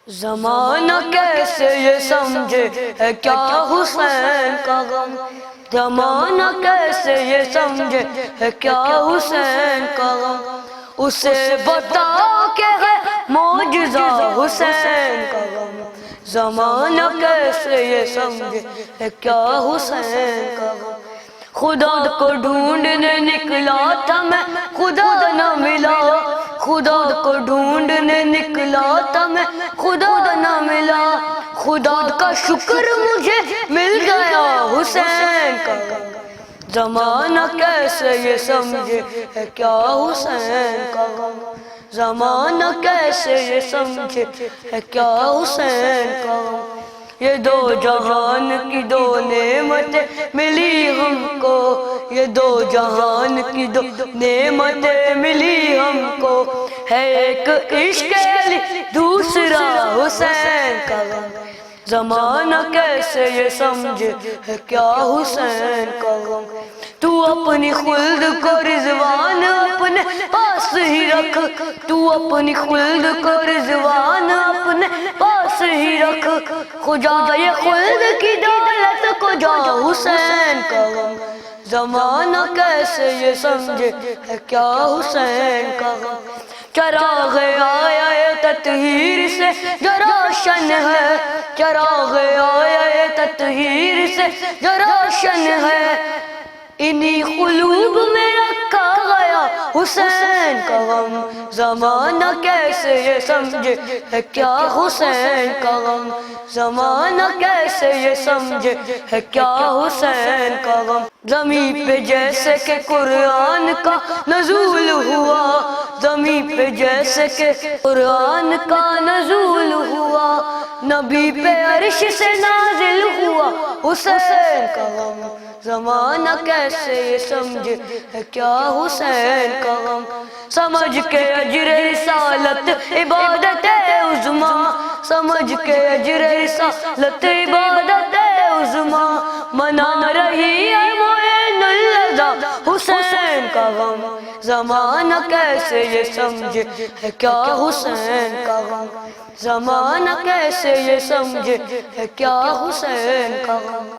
زمانہ کیسے یہ سمجھے ہے کیا حسین کا غم، زمانہ کیسے یہ سمجھے ہے کیا حسین کا غم، اسے بتا کہ ہے معجزہ حسین کا غم، زمانہ کیسے یہ سمجھے ہے کیا حسین کا غم۔ خدا کو ڈھونڈنے نکلا تھا میں خدا نہ ملا، خدا کو ڈھونڈنے نکلا تھا میں خدا نہ ملا، خدا کا شکر مجھے مل گیا حسین کا غم، زمانہ کیسے یہ سمجھے ہے کیا حسین کا غم، زمانہ کیسے یہ سمجھے ہے کیا حسین کا غم۔ یہ دو جہان کی دو نعمتیں ملی ہم کو، یہ دو جہان کی دو نعمتیں ملی ہم کو، ہے ایک عشق علی دوسرا حسین کا غم، زمانہ کیسے یہ سمجھے ہے کیا حسین کا غم۔ تو اپنی خلد کو رضوان اپنے پاس ہی رکھ، تو اپنی خلد کو رضوان اپنے پاس ہی رکھ، خدا یہ خلد کی دولت کو جا حسین کا غم، زمانہ کیسے یہ سمجھے ہے کیا حسین کا غم۔ چراغ آیا تطہیر سے جو روشن ہے، چراغ آیا تطہیر سے جو روشن ہے، انہی قلوب میں رکھا گیا حسین کا غم، زمانہ کیسے یہ سمجھے ہے کیا حسین کا غم، زمانہ کیسے یہ سمجھے ہے کیا حسین کا غم۔ زمین پہ جیسے کہ قرآن کا نزول ہوا، زمین پہ جیسے کہ قرآن کا نزول ہوا، نبی پہ عرش سے نازل ہوا حسین کا غم، زمانہ کیسے یہ سمجھے ہے کیا حسین کا غم۔ سمجھ کے اجر رسالت عبادت عظمیٰ، سمجھ کے اجر رسالت عبادت عظمیٰ، منا رہی ہے معین اللذا حسین کا غم، زمانہ کیسے یہ سمجھے ہے کیا حسین کا غم، زمانہ کیسے یہ سمجھے ہے کیا حسین کا غم۔